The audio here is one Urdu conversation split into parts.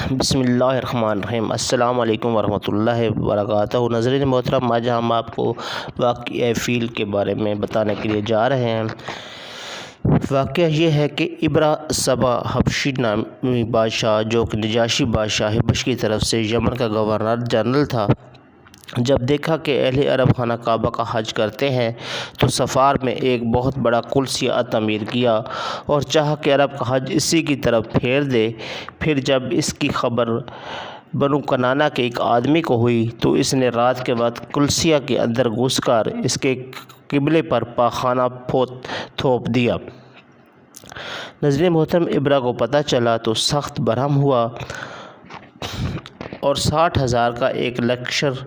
بسم اللہ الرحمن الرحیم۔ السلام علیکم ورحمۃ اللہ وبرکاتہ۔ ناظرین محترم، آج ہم آپ کو واقعہ فیل کے بارے میں بتانے کے لیے جا رہے ہیں۔ واقعہ یہ ہے کہ ابرہ سبا حبشی نامی بادشاہ، جو کہ نجاشی بادشاہ حبش کی طرف سے یمن کا گورنر جنرل تھا، جب دیکھا کہ اہل عرب خانہ کعبہ کا حج کرتے ہیں تو سفار میں ایک بہت بڑا قلعہ تعمیر کیا اور چاہا کہ عرب کا حج اسی کی طرف پھیر دے۔ پھر جب اس کی خبر بنو کنانہ کے ایک آدمی کو ہوئی تو اس نے رات کے وقت قلعہ کے اندر گھس کر اس کے قبلے پر پاخانہ تھوپ دیا۔ ناظرین محترم، ابرہ کو پتہ چلا تو سخت برہم ہوا اور 60,000 کا ایک لشکر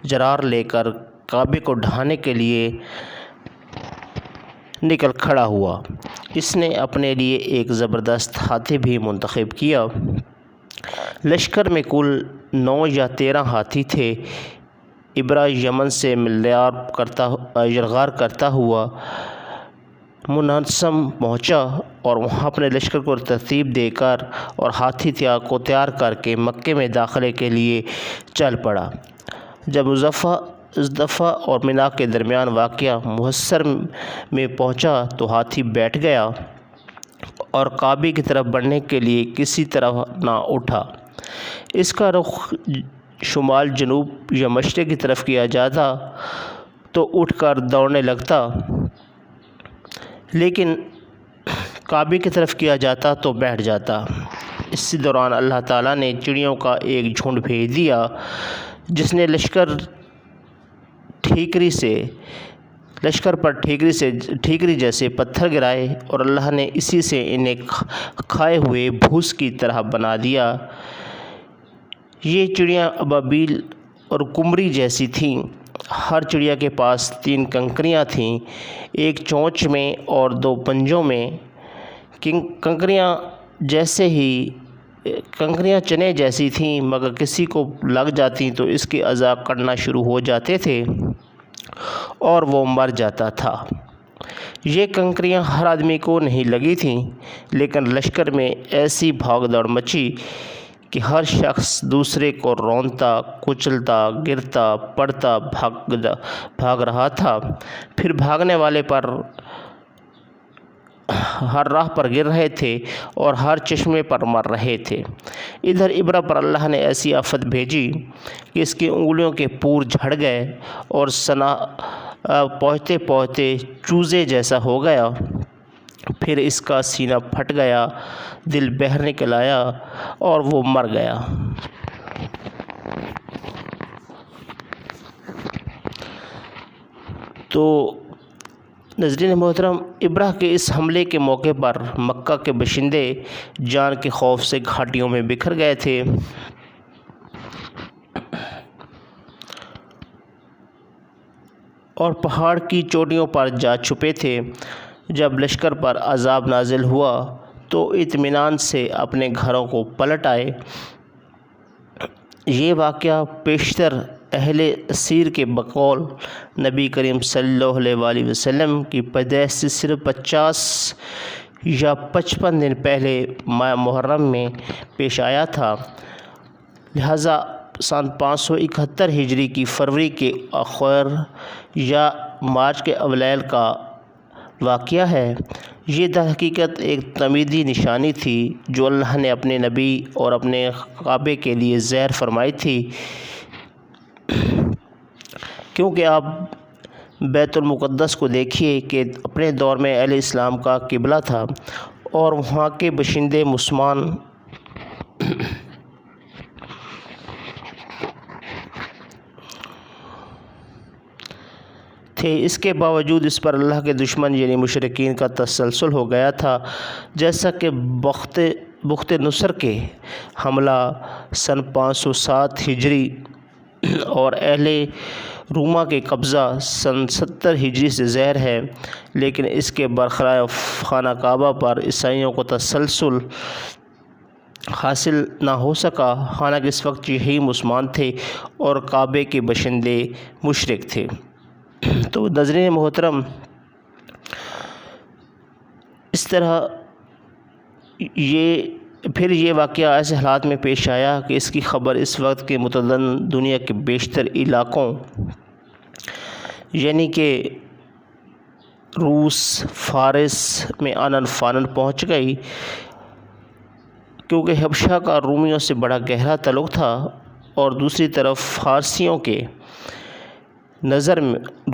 جرار لے کر کعبے کو ڈھانے کے لیے نکل کھڑا ہوا۔ اس نے اپنے لیے ایک زبردست ہاتھی بھی منتخب کیا۔ لشکر میں کل 9 یا 13 ہاتھی تھے۔ ابرہ یمن سے یلغار کرتا ہوا منظم پہنچا اور وہاں اپنے لشکر کو ترتیب دے کر اور ہاتھی کو تیار کر کے مکے میں داخلے کے لیے چل پڑا۔ جب مزدلفہ اور منا کے درمیان واقع محصر میں پہنچا تو ہاتھی بیٹھ گیا اور کعبے کی طرف بڑھنے کے لیے کسی طرح نہ اٹھا۔ اس کا رخ شمال، جنوب یا مشرق کی طرف کیا جاتا تو اٹھ کر دوڑنے لگتا، لیکن کعبے کی طرف کیا جاتا تو بیٹھ جاتا۔ اسی دوران اللہ تعالیٰ نے چڑیوں کا ایک جھنڈ بھیج دیا جس نے لشکر پر ٹھیکری جیسے پتھر گرائے اور اللہ نے اسی سے انہیں کھائے ہوئے بھوس کی طرح بنا دیا۔ یہ چڑیاں ابابیل اور قمری جیسی تھیں۔ ہر چڑیا کے پاس 3 کنکریاں تھیں، ایک چونچ میں اور 2 پنجوں میں۔ کنکریاں چنے جیسی تھیں، مگر کسی کو لگ جاتی تو اس کے اعضاء کڑنا شروع ہو جاتے تھے اور وہ مر جاتا تھا۔ یہ کنکریاں ہر آدمی کو نہیں لگی تھیں، لیکن لشکر میں ایسی بھاگ دوڑ مچی کہ ہر شخص دوسرے کو رونتا، کچلتا، گرتا پڑتا بھاگ رہا تھا۔ پھر بھاگنے والے ہر راہ پر گر رہے تھے اور ہر چشمے پر مر رہے تھے۔ ادھر ابرہ پر اللہ نے ایسی آفت بھیجی کہ اس کی انگلیوں کے پور جھڑ گئے اور سنا پہنچتے پہنچتے چوزے جیسا ہو گیا۔ پھر اس کا سینہ پھٹ گیا، دل باہر نکل آیا اور وہ مر گیا۔ تو ناظرین محترم، ابرہ کے اس حملے کے موقع پر مکہ کے باشندے جان کے خوف سے گھاٹیوں میں بکھر گئے تھے اور پہاڑ کی چوٹیوں پر جا چھپے تھے۔ جب لشکر پر عذاب نازل ہوا تو اطمینان سے اپنے گھروں کو پلٹ آئے۔ یہ واقعہ بیشتر اہل سیر کے بقول نبی کریم صلی اللہ علیہ وسلم کی پیدائش سے صرف 50 یا 55 دن پہلے ماہ محرم میں پیش آیا تھا، لہٰذا سن 571 ہجری کی فروری کے آخر یا مارچ کے اوائل کا واقعہ ہے۔ یہ در حقیقت ایک تعمیدی نشانی تھی جو اللہ نے اپنے نبی اور اپنے کعبے کے لیے ظاہر فرمائی تھی، کیونکہ آپ بیت المقدس کو دیکھیے کہ اپنے دور میں اہل اسلام کا قبلہ تھا اور وہاں کے باشندے مسلمان تھے۔ اس کے باوجود اس پر اللہ کے دشمن یعنی مشرکین کا تسلسل ہو گیا تھا، جیسا کہ بخت نصر کے حملہ سن 507 ہجری اور اہل روما کے قبضہ سن 70 ہجری سے ظاہر ہے، لیکن اس کے برخلاف خانہ کعبہ پر عیسائیوں کو تسلسل حاصل نہ ہو سکا، حالانکہ اس وقت یہی مسلمان تھے اور کعبے کے باشندے مشرک تھے۔ تو ناظرین محترم، اس طرح یہ پھر یہ واقعہ ایسے حالات میں پیش آیا کہ اس کی خبر اس وقت کے متمدن دنیا کے بیشتر علاقوں یعنی کہ روس، فارس میں آنن فانن پہنچ گئی، کیونکہ حبشہ کا رومیوں سے بڑا گہرا تعلق تھا، اور دوسری طرف فارسیوں کے نظر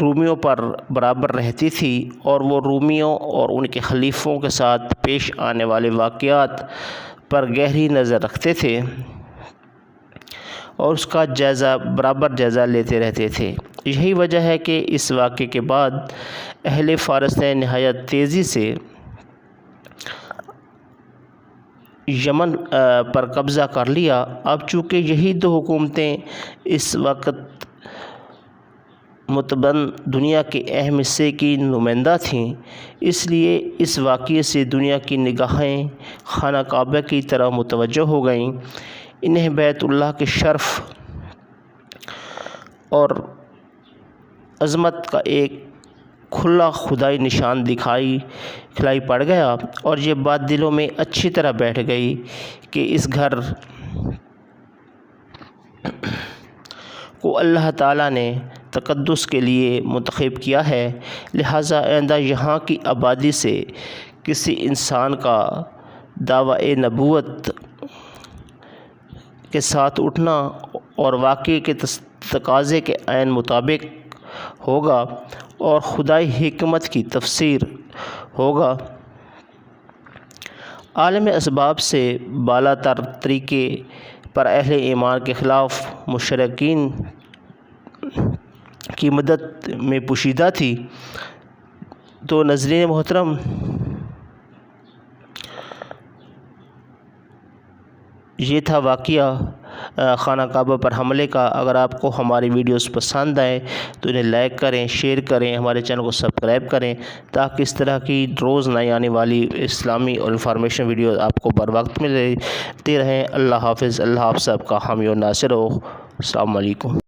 رومیوں پر برابر رہتی تھی، اور وہ رومیوں اور ان کے خلیفوں کے ساتھ پیش آنے والے واقعات پر گہری نظر رکھتے تھے اور اس کا برابر جائزہ لیتے رہتے تھے۔ یہی وجہ ہے کہ اس واقعے کے بعد اہل فارس نے نہایت تیزی سے یمن پر قبضہ کر لیا۔ اب چونکہ یہی دو حکومتیں اس وقت متمدن دنیا کے اہم حصے کی نمائندہ تھیں، اس لیے اس واقعے سے دنیا کی نگاہیں خانہ کعبہ کی طرف متوجہ ہو گئیں۔ انہیں بیت اللہ کے شرف اور عظمت کا ایک کھلا خدائی نشان دکھائی پڑ گیا، اور یہ بات دلوں میں اچھی طرح بیٹھ گئی کہ اس گھر کو اللہ تعالیٰ نے تقدس کے لیے منتخب کیا ہے، لہٰذا آئندہ یہاں کی آبادی سے کسی انسان کا دعویٰ نبوت کے ساتھ اٹھنا اور واقعے کے تقاضے کے عین مطابق ہوگا اور خدائی حکمت کی تفسیر ہوگا۔ عالم اسباب سے بالا تر طریقے پر اہل ایمان کے خلاف مشرکین کی مدد میں پوشیدہ تھی۔ تو ناظرین محترم، یہ تھا واقعہ خانہ کعبہ پر حملے کا۔ اگر آپ کو ہماری ویڈیوز پسند آئیں تو انہیں لائک کریں، شیئر کریں، ہمارے چینل کو سبسکرائب کریں تاکہ اس طرح کی روز نئی آنے والی اسلامی اور انفارمیشن ویڈیوز آپ کو بر وقت ملتی رہیں۔ اللہ حافظ۔ اللہ آپ سب کا حامی و ناصر ہو۔ السلام علیکم۔